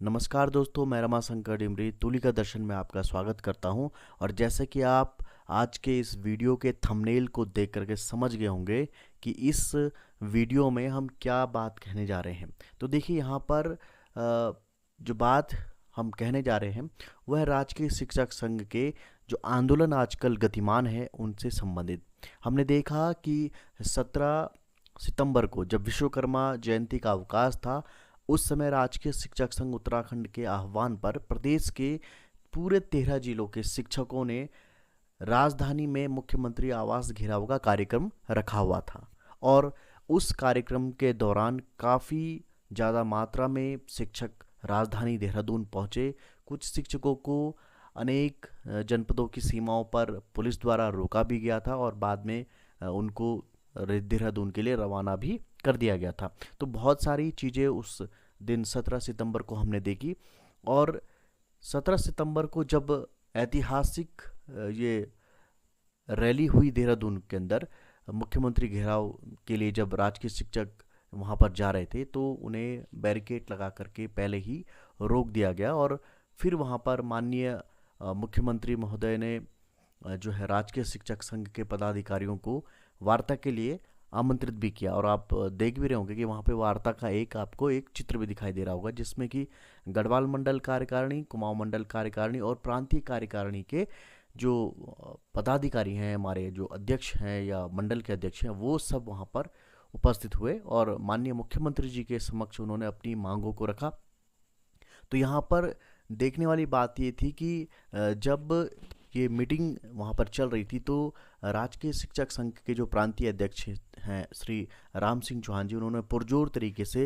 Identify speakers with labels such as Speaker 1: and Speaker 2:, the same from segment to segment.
Speaker 1: नमस्कार दोस्तों, मैं रमाशंकर डिमरी तुलिका दर्शन में आपका स्वागत करता हूं। और जैसे कि आप आज के इस वीडियो के थंबनेल को देख करके समझ गए होंगे कि इस वीडियो में हम क्या बात कहने जा रहे हैं। तो देखिए यहाँ पर जो बात हम कहने जा रहे हैं वह राजकीय शिक्षक संघ के जो आंदोलन आजकल गतिमान है उनसे संबंधित। हमने देखा कि 17 सितंबर को जब विश्वकर्मा जयंती का अवकाश था, उस समय राजकीय शिक्षक संघ उत्तराखंड के आह्वान पर प्रदेश के पूरे 13 जिलों के शिक्षकों ने राजधानी में मुख्यमंत्री आवास घेराव का कार्यक्रम रखा हुआ था। और उस कार्यक्रम के दौरान काफ़ी ज़्यादा मात्रा में शिक्षक राजधानी देहरादून पहुंचे। कुछ शिक्षकों को अनेक जनपदों की सीमाओं पर पुलिस द्वारा रोका भी गया था और बाद में उनको देहरादून के लिए रवाना भी कर दिया गया था। तो बहुत सारी चीज़ें उस दिन 17 सितंबर को हमने देखी। और 17 सितंबर को जब ऐतिहासिक ये रैली हुई देहरादून के अंदर, मुख्यमंत्री घेराव के लिए जब राजकीय शिक्षक वहाँ पर जा रहे थे तो उन्हें बैरिकेड लगा करके पहले ही रोक दिया गया। और फिर वहाँ पर माननीय मुख्यमंत्री महोदय ने जो है राजकीय शिक्षक संघ के पदाधिकारियों को वार्ता के लिए आमंत्रित भी किया। और आप देख भी रहे होंगे कि वहाँ पे वार्ता का आपको एक चित्र भी दिखाई दे रहा होगा, जिसमें कि गढ़वाल मंडल कार्यकारिणी, कुमाऊं मंडल कार्यकारिणी और प्रांतीय कार्यकारिणी के जो पदाधिकारी हैं, हमारे जो अध्यक्ष हैं या मंडल के अध्यक्ष हैं, वो सब वहाँ पर उपस्थित हुए और माननीय मुख्यमंत्री जी के समक्ष उन्होंने अपनी मांगों को रखा। तो यहाँ पर देखने वाली बात ये थी कि जब ये मीटिंग वहाँ पर चल रही थी तो राजकीय शिक्षक संघ के जो प्रांतीय अध्यक्ष हैं श्री राम सिंह चौहान जी, उन्होंने पुरजोर तरीके से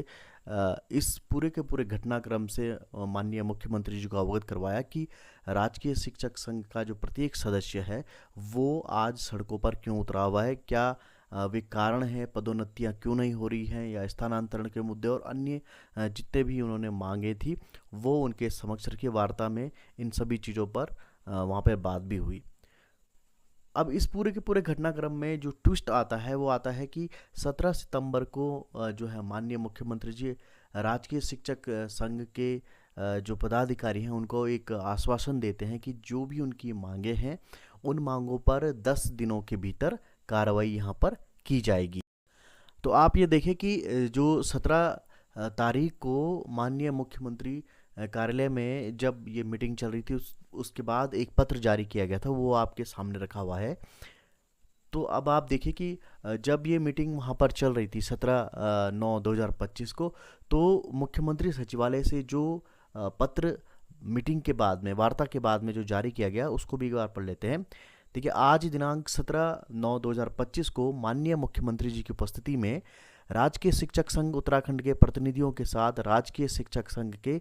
Speaker 1: इस पूरे के पूरे घटनाक्रम से माननीय मुख्यमंत्री जी को अवगत करवाया कि राजकीय शिक्षक संघ का जो प्रत्येक सदस्य है वो आज सड़कों पर क्यों उतरा हुआ है, क्या वे कारण है, पदोन्नतियां क्यों नहीं हो रही हैं या स्थानांतरण के मुद्दे और अन्य जितने भी उन्होंने मांगे थी वो उनके समक्ष रखी। वार्ता में इन सभी चीज़ों पर वहाँ पर बात भी हुई। अब इस पूरे के पूरे घटनाक्रम में जो ट्विस्ट आता है वो आता है कि 17 सितंबर को जो है माननीय मुख्यमंत्री जी राजकीय शिक्षक संघ के जो पदाधिकारी हैं उनको एक आश्वासन देते हैं कि जो भी उनकी मांगे हैं उन मांगों पर 10 दिनों के भीतर कार्रवाई यहाँ पर की जाएगी। तो आप ये देखें कि जो 17 तारीख को माननीय मुख्यमंत्री कार्यालय में जब ये मीटिंग चल रही थी उसके बाद एक पत्र जारी किया गया था, वो आपके सामने रखा हुआ है। तो अब आप देखिए कि जब ये मीटिंग वहाँ पर चल रही थी 17/9/2025 को, तो मुख्यमंत्री सचिवालय से जो पत्र मीटिंग के बाद में, वार्ता के बाद में जो जारी किया गया उसको भी एक बार पढ़ लेते हैं। देखिए, आज दिनांक 17/9/2025 को माननीय मुख्यमंत्री जी की उपस्थिति में राजकीय शिक्षक संघ उत्तराखंड के प्रतिनिधियों के साथ राजकीय शिक्षक संघ के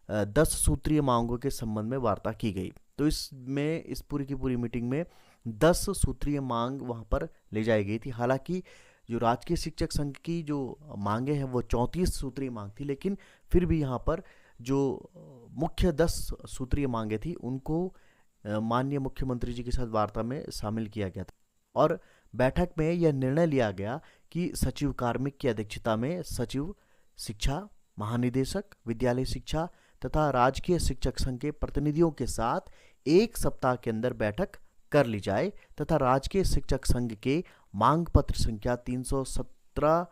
Speaker 1: 10 सूत्रीय मांगों के संबंध में वार्ता की गई। तो इसमें इस पूरी की पूरी मीटिंग में 10 सूत्रीय मांग वहाँ पर ले जाई गई थी। हालांकि जो राजकीय शिक्षक संघ की जो मांगे हैं वो 34 सूत्रीय मांग थी, लेकिन फिर भी यहाँ पर जो मुख्य 10 सूत्रीय मांगे थी उनको माननीय मुख्यमंत्री जी के साथ वार्ता में शामिल किया गया था। और बैठक में यह निर्णय लिया गया कि सचिव कार्मिक की अध्यक्षता में सचिव शिक्षा, महानिदेशक विद्यालय शिक्षा तथा राजकीय शिक्षक संघ के प्रतिनिधियों के साथ 1 सप्ताह के अंदर बैठक कर ली जाए तथा राजकीय शिक्षक संघ के मांग पत्र संख्या 317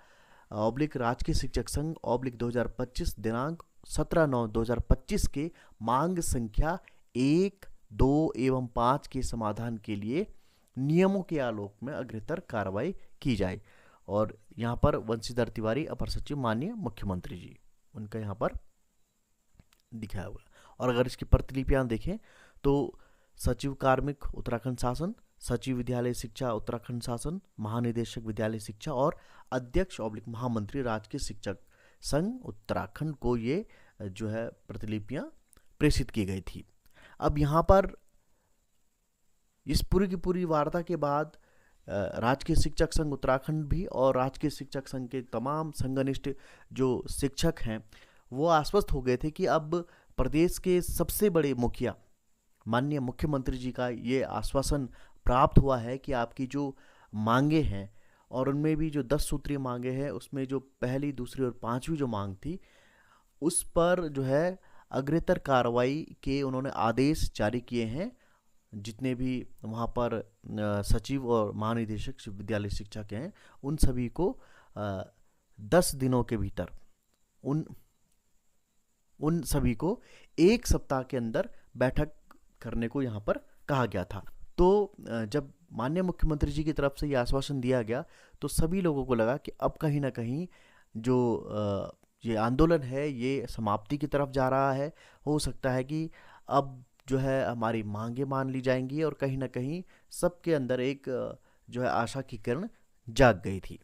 Speaker 1: राजकीय शिक्षक संघ 2025 दिनांक 17/9/2025 के मांग संख्या 1, 2 एवं 5 के समाधान के लिए नियमों के आलोक में अग्रतर कार्रवाई की जाए। और यहाँ पर वंशीधर तिवारी अपर सचिव माननीय मुख्यमंत्री जी, उनका यहाँ पर दिखाया हुआ। और अगर इसकी प्रतिलिपियां देखें तो सचिव कार्मिक उत्तराखंड शासन, सचिव विद्यालय शिक्षा उत्तराखंड शासन, महानिदेशक विद्यालय शिक्षा और अध्यक्ष महामंत्री राजकीय शिक्षक संघ उत्तराखंड को ये जो है प्रतिलिपियां प्रेषित की गई थी। अब यहाँ पर इस पूरी की पूरी वार्ता के बाद राजकीय शिक्षक संघ उत्तराखंड भी और राजकीय शिक्षक संघ के तमाम संघनिष्ठ जो शिक्षक हैं वो आश्वस्त हो गए थे कि अब प्रदेश के सबसे बड़े मुखिया माननीय मुख्यमंत्री जी का ये आश्वासन प्राप्त हुआ है कि आपकी जो मांगे हैं, और उनमें भी जो 10 सूत्रीय मांगे हैं उसमें जो पहली, दूसरी और 5वीं जो मांग थी उस पर जो है अग्रेतर कार्रवाई के उन्होंने आदेश जारी किए हैं। जितने भी वहाँ पर सचिव और महानिदेशक विद्यालय शिक्षा के हैं, उन सभी को 10 दिनों के भीतर उन सभी को 1 सप्ताह के अंदर बैठक करने को यहाँ पर कहा गया था। तो जब माननीय मुख्यमंत्री जी की तरफ से ये आश्वासन दिया गया तो सभी लोगों को लगा कि अब कहीं ना कहीं जो ये आंदोलन है ये समाप्ति की तरफ जा रहा है। हो सकता है कि अब जो है हमारी मांगे मान ली जाएंगी और कहीं ना कहीं सबके अंदर एक जो है आशा की किरण जाग गई थी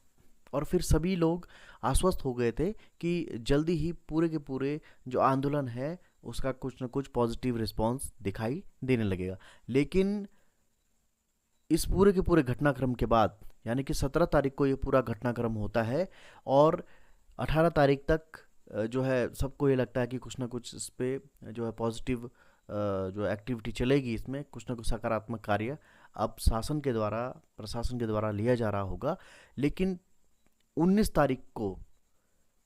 Speaker 1: और फिर सभी लोग आश्वस्त हो गए थे कि जल्दी ही पूरे के पूरे जो आंदोलन है उसका कुछ न कुछ पॉजिटिव रिस्पांस दिखाई देने लगेगा। लेकिन इस पूरे के पूरे घटनाक्रम के बाद यानी कि 17 तारीख को ये पूरा घटनाक्रम होता है और 18 तारीख तक जो है सबको ये लगता है कि कुछ ना कुछ इस पर जो है पॉजिटिव जो एक्टिविटी चलेगी, इसमें कुछ ना कुछ सकारात्मक कार्य अब प्रशासन के द्वारा लिया जा रहा होगा। लेकिन 19 तारीख को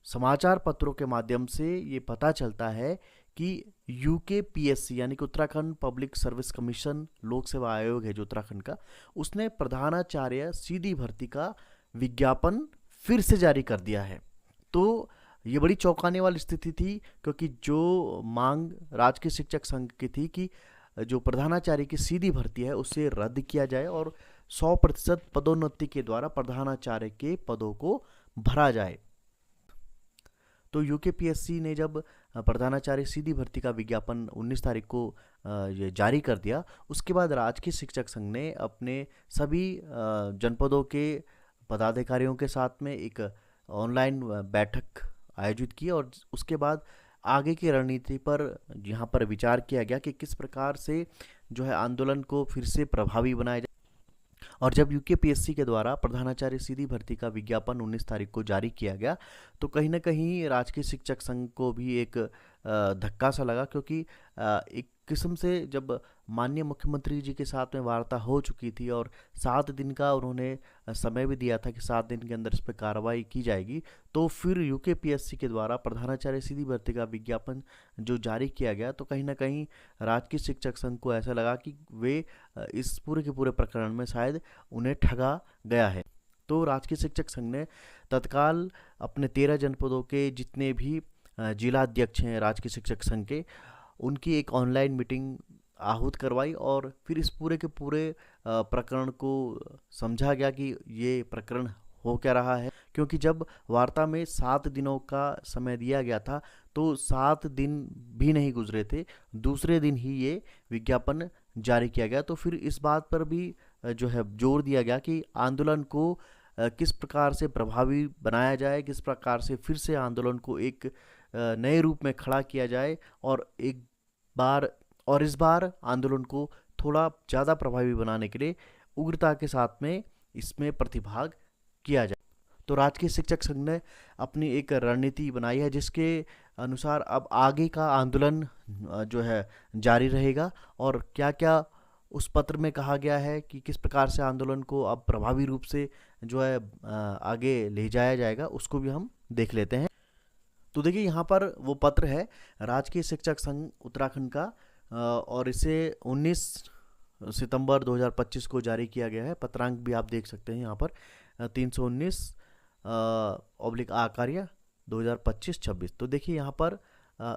Speaker 1: समाचार पत्रों के माध्यम से ये पता चलता है कि यूकेपीएससी यानी कि उत्तराखंड पब्लिक सर्विस कमीशन लोक सेवा आयोग है जो उत्तराखंड का, उसने प्रधानाचार्य सीधी भर्ती का विज्ञापन फिर से जारी कर दिया है। तो ये बड़ी चौंकाने वाली स्थिति थी क्योंकि जो मांग राजकीय शिक्षक संघ की थी कि जो प्रधानाचार्य की सीधी भर्ती है उसे रद्द किया जाए और 100% पदोन्नति के द्वारा प्रधानाचार्य के पदों को भरा जाए। तो यूकेपीएससी ने जब प्रधानाचार्य सीधी भर्ती का विज्ञापन 19 तारीख को ये जारी कर दिया, उसके बाद राजकीय शिक्षक संघ ने अपने सभी जनपदों के पदाधिकारियों के साथ में एक ऑनलाइन बैठक आयोजित की और उसके बाद आगे की रणनीति पर यहाँ पर विचार किया गया कि किस प्रकार से जो है आंदोलन को फिर से प्रभावी बनाया जाए। और जब यूकेपीएससी के द्वारा प्रधानाचार्य सीधी भर्ती का विज्ञापन 19 तारीख को जारी किया गया तो कहीं ना कहीं राजकीय शिक्षक संघ को भी एक धक्का सा लगा, क्योंकि एक किस्म से जब माननीय मुख्यमंत्री जी के साथ में वार्ता हो चुकी थी और 7 दिन का उन्होंने समय भी दिया था कि 7 दिन के अंदर इस पर कार्रवाई की जाएगी, तो फिर यूकेपीएससी के द्वारा प्रधानाचार्य सीधी भर्ती का विज्ञापन जो जारी किया गया तो कहीं ना कहीं राजकीय शिक्षक संघ को ऐसा लगा कि वे इस पूरे के पूरे प्रकरण में शायद उन्हें ठगा गया है। तो राजकीय शिक्षक संघ ने तत्काल अपने 13 जनपदों के जितने भी जिला अध्यक्ष हैं राजकीय शिक्षक संघ के, उनकी एक ऑनलाइन मीटिंग आहूत करवाई और फिर इस पूरे के पूरे प्रकरण को समझा गया कि ये प्रकरण हो क्या रहा है। क्योंकि जब वार्ता में 7 दिनों का समय दिया गया था तो 7 दिन भी नहीं गुजरे थे, दूसरे दिन ही ये विज्ञापन जारी किया गया। तो फिर इस बात पर भी जो है जोर दिया गया कि आंदोलन को किस प्रकार से प्रभावी बनाया जाए, किस प्रकार से फिर से आंदोलन को एक नए रूप में खड़ा किया जाए और इस बार आंदोलन को थोड़ा ज़्यादा प्रभावी बनाने के लिए उग्रता के साथ में इसमें प्रतिभाग किया जाए। तो राजकीय शिक्षक संघ ने अपनी एक रणनीति बनाई है जिसके अनुसार अब आगे का आंदोलन जो है जारी रहेगा और क्या क्या उस पत्र में कहा गया है कि किस प्रकार से आंदोलन को अब प्रभावी रूप से जो है आगे ले जाया जाएगा, उसको भी हम देख लेते हैं। तो देखिए यहाँ पर वो पत्र है राजकीय शिक्षक संघ उत्तराखंड का और इसे 19 सितंबर 2025 को जारी किया गया है। पत्रांक भी आप देख सकते हैं यहाँ पर 319/आकार्य 2025-26। तो देखिए यहाँ पर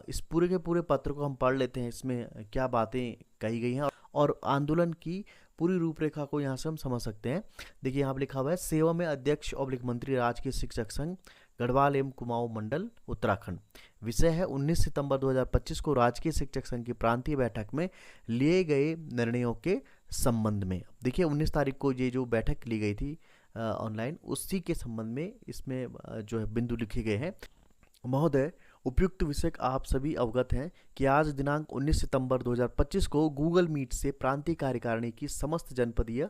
Speaker 1: इस पूरे के पूरे पत्र को हम पढ़ लेते हैं, इसमें क्या बातें कही गई हैं और आंदोलन की पूरी रूपरेखा को यहाँ से हम समझ सकते हैं। देखिए यहाँ पर लिखा हुआ है, सेवा में अध्यक्ष मंत्री राजकीय शिक्षक संघ गढ़वाल एवं कुमाऊं मंडल उत्तराखंड। विषय है 19 सितंबर 2025 को राजकीय शिक्षक संघ की प्रांतीय बैठक में लिए गए निर्णयों के संबंध में। देखिए 19 तारीख को ये जो बैठक ली गई थी ऑनलाइन, उसी के संबंध में इसमें जो है बिंदु लिखे गए हैं। महोदय, उपयुक्त विषय आप सभी अवगत हैं कि आज दिनांक 19 सितंबर 2025 को गूगल मीट से प्रांतीय कार्यकारिणी की समस्त जनपदीय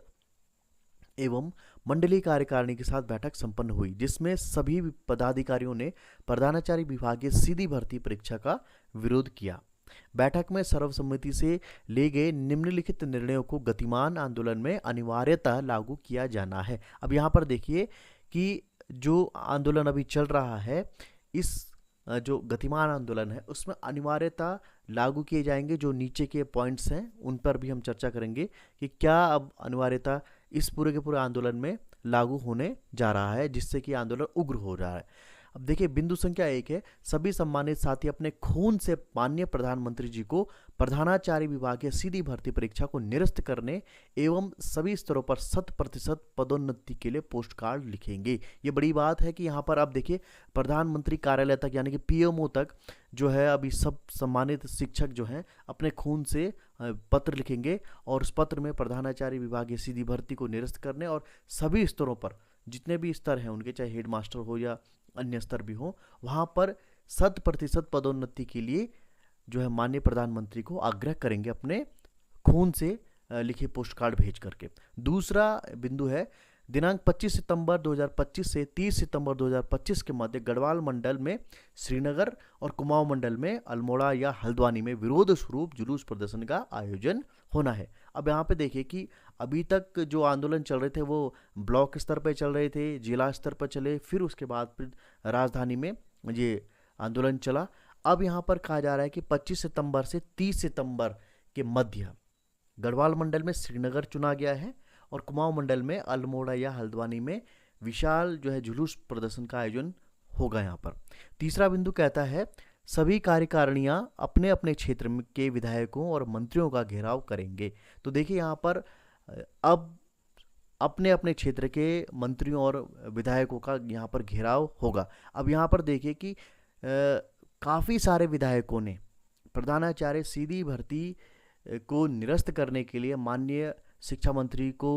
Speaker 1: एवं मंडलीय कार्यकारिणी के साथ बैठक संपन्न हुई, जिसमें सभी पदाधिकारियों ने प्रधानाचार्य विभागीय सीधी भर्ती परीक्षा का विरोध किया। बैठक में सर्वसम्मति से ले गए निम्नलिखित निर्णयों को गतिमान आंदोलन में अनिवार्यतः लागू किया जाना है। अब यहाँ पर देखिए कि जो आंदोलन अभी चल रहा है, इस जो गतिमान आंदोलन है उसमें अनिवार्यता लागू किए जाएंगे। जो नीचे के पॉइंट्स हैं उन पर भी हम चर्चा करेंगे कि क्या अब अनिवार्यता इस पूरे के पूरे आंदोलन में लागू होने जा रहा है, जिससे कि आंदोलन उग्र हो रहा है। अब देखिए बिंदु संख्या 1 है, सभी सम्मानित साथी अपने खून से माननीय प्रधानमंत्री जी को प्रधानाचार्य विभागीय सीधी भर्ती परीक्षा को निरस्त करने एवं सभी स्तरों पर 100% पदोन्नति के लिए पोस्ट कार्ड लिखेंगे। ये बड़ी बात है कि यहाँ पर आप देखिए प्रधानमंत्री कार्यालय तक यानी कि पीएमओ तक जो है अभी सब सम्मानित शिक्षक जो हैं अपने खून से पत्र लिखेंगे और उस पत्र में प्रधानाचार्य विभागीय सीधी भर्ती को निरस्त करने और सभी स्तरों पर जितने भी स्तर हैं उनके, चाहे हेड मास्टर हो या अन्य स्तर भी हो, वहां पर 100% पदोन्नति के लिए जो है माननीय प्रधानमंत्री को आग्रह करेंगे अपने खून से लिखे पोस्ट कार्ड भेज करके। दूसरा बिंदु है, दिनांक 25 सितंबर 2025 से 30 सितंबर 2025 के मध्य गढ़वाल मंडल में श्रीनगर और कुमाऊं मंडल में अल्मोड़ा या हल्द्वानी में विरोध स्वरूप जुलूस प्रदर्शन का आयोजन होना है। अब यहाँ पे देखिए कि अभी तक जो आंदोलन चल रहे थे वो ब्लॉक स्तर पर चल रहे थे, जिला स्तर पर चले, फिर उसके बाद फिर राजधानी में ये आंदोलन चला। अब यहाँ पर कहा जा रहा है कि 25 सितंबर से 30 सितंबर के मध्य गढ़वाल मंडल में श्रीनगर चुना गया है और कुमाऊं मंडल में अल्मोड़ा या हल्द्वानी में विशाल जो है जुलूस प्रदर्शन का आयोजन होगा। यहाँ पर तीसरा बिंदु कहता है, सभी कार्यकारिणियां अपने अपने क्षेत्र के विधायकों और मंत्रियों का घेराव करेंगे। तो देखिए यहाँ पर अब अपने अपने क्षेत्र के मंत्रियों और विधायकों का यहाँ पर घेराव होगा। अब यहाँ पर देखिए कि काफ़ी सारे विधायकों ने प्रधानाचार्य सीधी भर्ती को निरस्त करने के लिए माननीय शिक्षा मंत्री को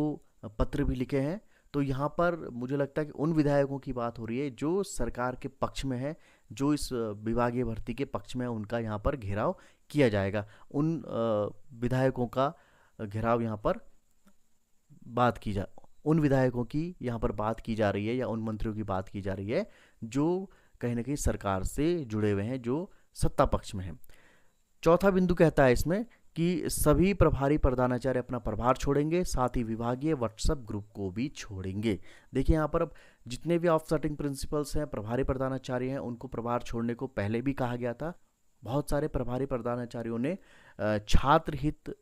Speaker 1: पत्र भी लिखे हैं। तो यहाँ पर मुझे लगता है कि उन विधायकों की बात हो रही है जो सरकार के पक्ष में है, जो इस विभागीय भर्ती के पक्ष में है, उनका यहाँ पर घेराव किया जाएगा। उन विधायकों का घेराव यहाँ पर उन विधायकों की यहाँ पर बात की जा रही है या उन मंत्रियों की बात की जा रही है जो कहीं ना कहीं सरकार से जुड़े हुए हैं, जो सत्ता पक्ष में है। चौथा बिंदु कहता है इसमें कि सभी प्रभारी प्रधानाचार्य अपना प्रभार छोड़ेंगे, साथ ही विभागीय व्हाट्सएप ग्रुप को भी छोड़ेंगे। देखिए यहाँ पर अब जितने भी ऑफसेटिंग प्रिंसिपल्स हैं, प्रभारी प्रधानाचार्य हैं, उनको प्रभार छोड़ने को पहले भी कहा गया था। बहुत सारे प्रभारी प्रधानाचार्यों ने छात्र हित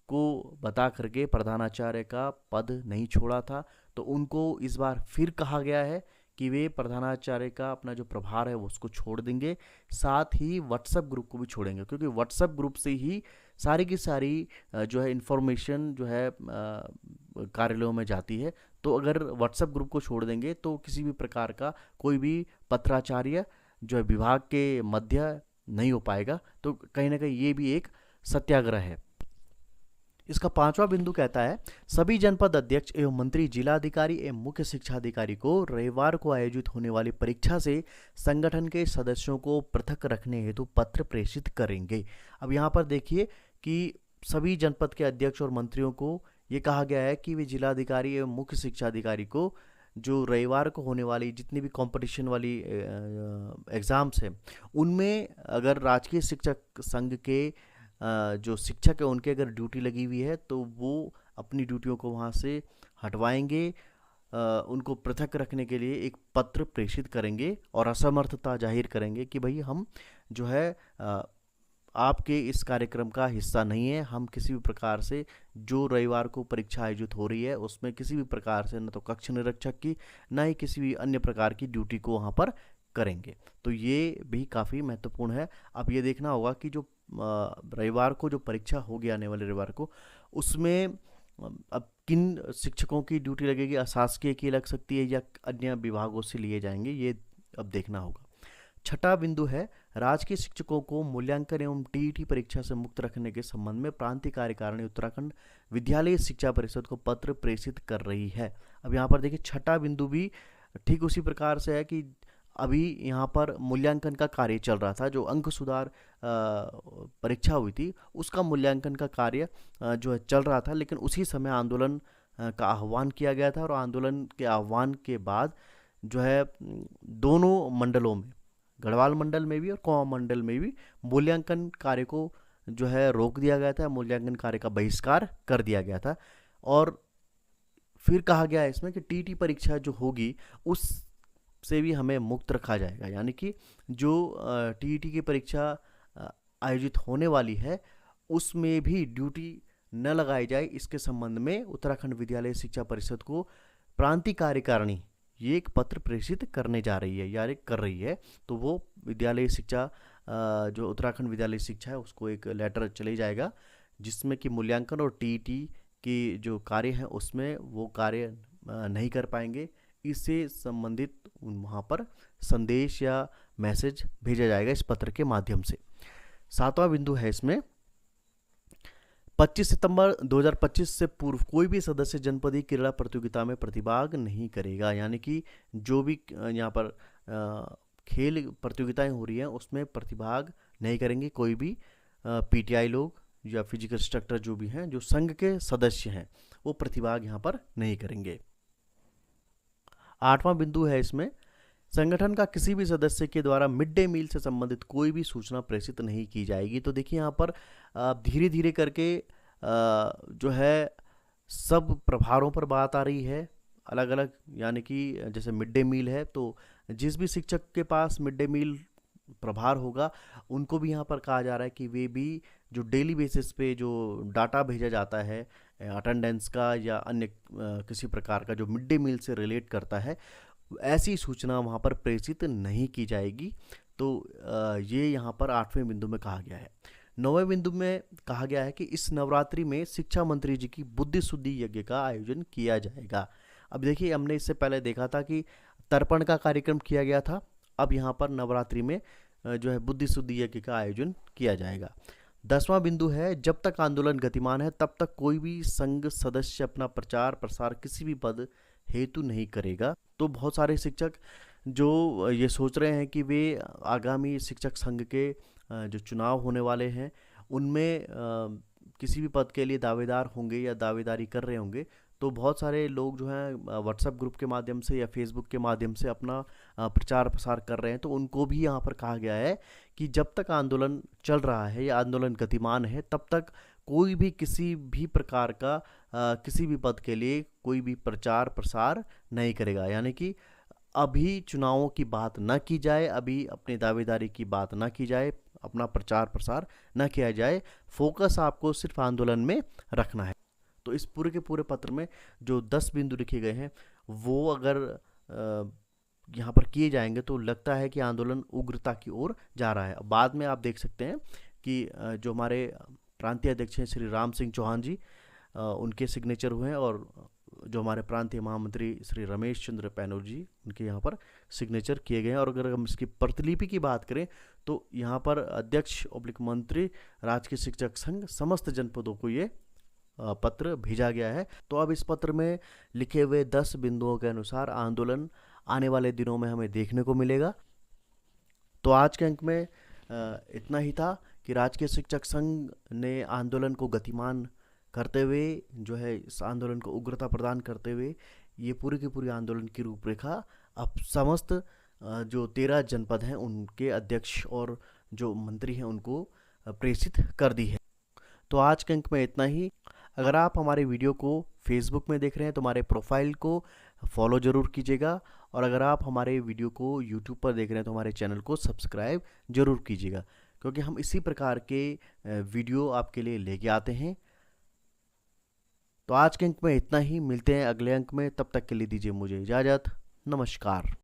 Speaker 1: को बता करके प्रधानाचार्य का पद नहीं छोड़ा था, तो उनको इस बार फिर कहा गया है कि वे प्रधानाचार्य का अपना जो प्रभार है वो उसको छोड़ देंगे, साथ ही व्हाट्सएप ग्रुप को भी छोड़ेंगे, क्योंकि व्हाट्सएप ग्रुप से ही सारी की सारी जो है इन्फॉर्मेशन जो है कार्यालयों में जाती है। तो अगर व्हाट्सएप ग्रुप को छोड़ देंगे तो किसी भी प्रकार का कोई भी पत्राचार्य जो है विभाग के मध्य नहीं हो पाएगा। तो कहीं ना कहीं ये भी एक सत्याग्रह है। इसका पांचवा बिंदु कहता है, सभी जनपद अध्यक्ष एवं मंत्री जिलाधिकारी एवं मुख्य शिक्षा अधिकारी को रविवार को आयोजित होने वाली परीक्षा से संगठन के सदस्यों को पृथक रखने हेतु पत्र प्रेषित करेंगे। अब यहाँ पर देखिए कि सभी जनपद के अध्यक्ष और मंत्रियों को ये कहा गया है कि वे जिलाधिकारी एवं मुख्य शिक्षा अधिकारी को जो रविवार को होने वाली जितनी भी कंपटीशन वाली एग्ज़ाम्स हैं उनमें अगर राजकीय शिक्षक संघ के जो शिक्षक है उनके अगर ड्यूटी लगी हुई है तो वो अपनी ड्यूटियों को वहाँ से हटवाएंगे, उनको पृथक रखने के लिए एक पत्र प्रेषित करेंगे और असमर्थता जाहिर करेंगे कि भाई हम जो है आपके इस कार्यक्रम का हिस्सा नहीं है। हम किसी भी प्रकार से जो रविवार को परीक्षा आयोजित हो रही है उसमें किसी भी प्रकार से न तो कक्ष निरीक्षक की न ही किसी भी अन्य प्रकार की ड्यूटी को वहाँ पर करेंगे। तो ये भी काफ़ी महत्वपूर्ण है। अब ये देखना होगा कि जो रविवार को जो परीक्षा होगी आने वाले रविवार को, उसमें अब किन शिक्षकों की ड्यूटी लगेगी, अशासकीय की लग सकती है या अन्य विभागों से लिए जाएंगे, ये अब देखना होगा। छठा बिंदु है, राजकीय शिक्षकों को मूल्यांकन एवं टीईटी परीक्षा से मुक्त रखने के संबंध में प्रांतीय कार्यकारिणी उत्तराखंड विद्यालय शिक्षा परिषद को पत्र प्रेषित कर रही है। अब यहाँ पर देखिए छठा बिंदु भी ठीक उसी प्रकार से है कि अभी यहाँ पर मूल्यांकन का कार्य चल रहा था। जो अंक सुधार परीक्षा हुई थी उसका मूल्यांकन का कार्य जो है चल रहा था, लेकिन उसी समय आंदोलन का आह्वान किया गया था और आंदोलन के आह्वान के बाद जो है दोनों मंडलों में, गढ़वाल मंडल में भी और कुमाऊं मंडल में भी मूल्यांकन कार्य को जो है रोक दिया गया था, मूल्यांकन कार्य का बहिष्कार कर दिया गया था। और फिर कहा गया है इसमें कि टीटी परीक्षा जो होगी उस से भी हमें मुक्त रखा जाएगा। यानी कि जो टीईटी की परीक्षा आयोजित होने वाली है उसमें भी ड्यूटी न लगाई जाए, इसके संबंध में उत्तराखंड विद्यालय शिक्षा परिषद को प्रांतीय कार्यकारिणी ये एक पत्र प्रेषित करने जा रही है या कर रही है। तो वो विद्यालय शिक्षा जो उत्तराखंड विद्यालय शिक्षा है उसको एक लेटर चले जाएगा जिसमें कि मूल्यांकन और टीईटी की जो कार्य है उसमें वो कार्य नहीं कर पाएंगे। इससे संबंधित वहाँ पर संदेश या मैसेज भेजा जाएगा इस पत्र के माध्यम से। 7वां बिंदु है इसमें 25 सितंबर 2025 से पूर्व कोई भी सदस्य जनपदीय क्रीड़ा प्रतियोगिता में प्रतिभाग नहीं करेगा। यानी कि जो भी यहाँ पर खेल प्रतियोगिताएं हो रही हैं उसमें प्रतिभाग नहीं करेंगे कोई भी पीटीआई लोग या फिजिकल इंस्ट्रक्टर जो भी हैं, जो संघ के सदस्य हैं, वो प्रतिभाग यहाँ पर नहीं करेंगे। 8वां बिंदु है इसमें संगठन का किसी भी सदस्य के द्वारा मिड डे मील से संबंधित कोई भी सूचना प्रेषित नहीं की जाएगी। तो देखिए यहाँ पर धीरे धीरे करके जो है सब प्रभारों पर बात आ रही है अलग अलग। यानी कि जैसे मिड डे मील है तो जिस भी शिक्षक के पास मिड डे मील प्रभार होगा उनको भी यहाँ पर कहा जा रहा है कि वे भी जो डेली बेसिस पे जो डाटा भेजा जाता है अटेंडेंस का या अन्य किसी प्रकार का जो मिड डे मील से रिलेट करता है, ऐसी सूचना वहाँ पर प्रेषित नहीं की जाएगी। तो ये यहाँ पर 8वें बिंदु में कहा गया है। 9वें बिंदु में कहा गया है कि इस नवरात्रि में शिक्षा मंत्री जी की बुद्धि शुद्धि यज्ञ का आयोजन किया जाएगा। अब देखिए हमने इससे पहले देखा था कि तर्पण का कार्यक्रम किया गया था, अब यहाँ पर नवरात्रि में जो है बुद्धि शुद्धि यज्ञ का आयोजन किया जाएगा। 10वां बिंदु है जब तक आंदोलन गतिमान है तब तक कोई भी संघ सदस्य अपना प्रचार प्रसार किसी भी पद हेतु नहीं करेगा। तो बहुत सारे शिक्षक जो ये सोच रहे हैं कि वे आगामी शिक्षक संघ के जो चुनाव होने वाले हैं उनमें किसी भी पद के लिए दावेदार होंगे या दावेदारी कर रहे होंगे, तो बहुत सारे लोग जो हैं व्हाट्सएप ग्रुप के माध्यम से या फेसबुक के माध्यम से अपना प्रचार प्रसार कर रहे हैं। तो उनको भी यहाँ पर कहा गया है कि जब तक आंदोलन चल रहा है या आंदोलन गतिमान है तब तक कोई भी किसी भी प्रकार का किसी भी पद के लिए कोई भी प्रचार प्रसार नहीं करेगा। यानी कि अभी चुनावों की बात ना की जाए, अभी अपनी दावेदारी की बात ना की जाए, अपना प्रचार प्रसार ना किया जाए, फोकस आपको सिर्फ आंदोलन में रखना है। तो इस पूरे के पूरे पत्र में जो 10 बिंदु लिखे गए हैं वो अगर यहाँ पर किए जाएंगे तो लगता है कि आंदोलन उग्रता की ओर जा रहा है। बाद में आप देख सकते हैं कि जो हमारे प्रांतीय अध्यक्ष हैं श्री राम सिंह चौहान जी, उनके सिग्नेचर हुए हैं और जो हमारे प्रांतीय महामंत्री श्री रमेश चंद्र पैनोर जी, उनके यहाँ पर सिग्नेचर किए गए हैं। और अगर हम इसकी प्रतिलिपि की बात करें तो यहाँ पर अध्यक्ष ऑब्लिक मंत्री राजकीय शिक्षक संघ समस्त जनपदों को ये पत्र भेजा गया है। तो अब इस पत्र में लिखे हुए 10 बिंदुओं के अनुसार आंदोलन आने वाले दिनों में हमें देखने को मिलेगा। तो आज के अंक में इतना ही था कि राजकीय शिक्षक संघ ने आंदोलन को गतिमान करते हुए जो है इस आंदोलन को उग्रता प्रदान करते हुए ये पूरी की पूरी आंदोलन की रूपरेखा अब समस्त जो 13 जनपद हैं उनके अध्यक्ष और जो मंत्री हैं उनको प्रेषित कर दी है। तो आज के अंक में इतना ही। अगर आप हमारे वीडियो को फेसबुक में देख रहे हैं तो हमारे प्रोफाइल को फॉलो ज़रूर कीजिएगा, और अगर आप हमारे वीडियो को यूट्यूब पर देख रहे हैं तो हमारे चैनल को सब्सक्राइब ज़रूर कीजिएगा, क्योंकि हम इसी प्रकार के वीडियो आपके लिए लेके आते हैं। तो आज के अंक में इतना ही, मिलते हैं अगले अंक में, तब तक के लिए दीजिए मुझे इजाज़त। नमस्कार।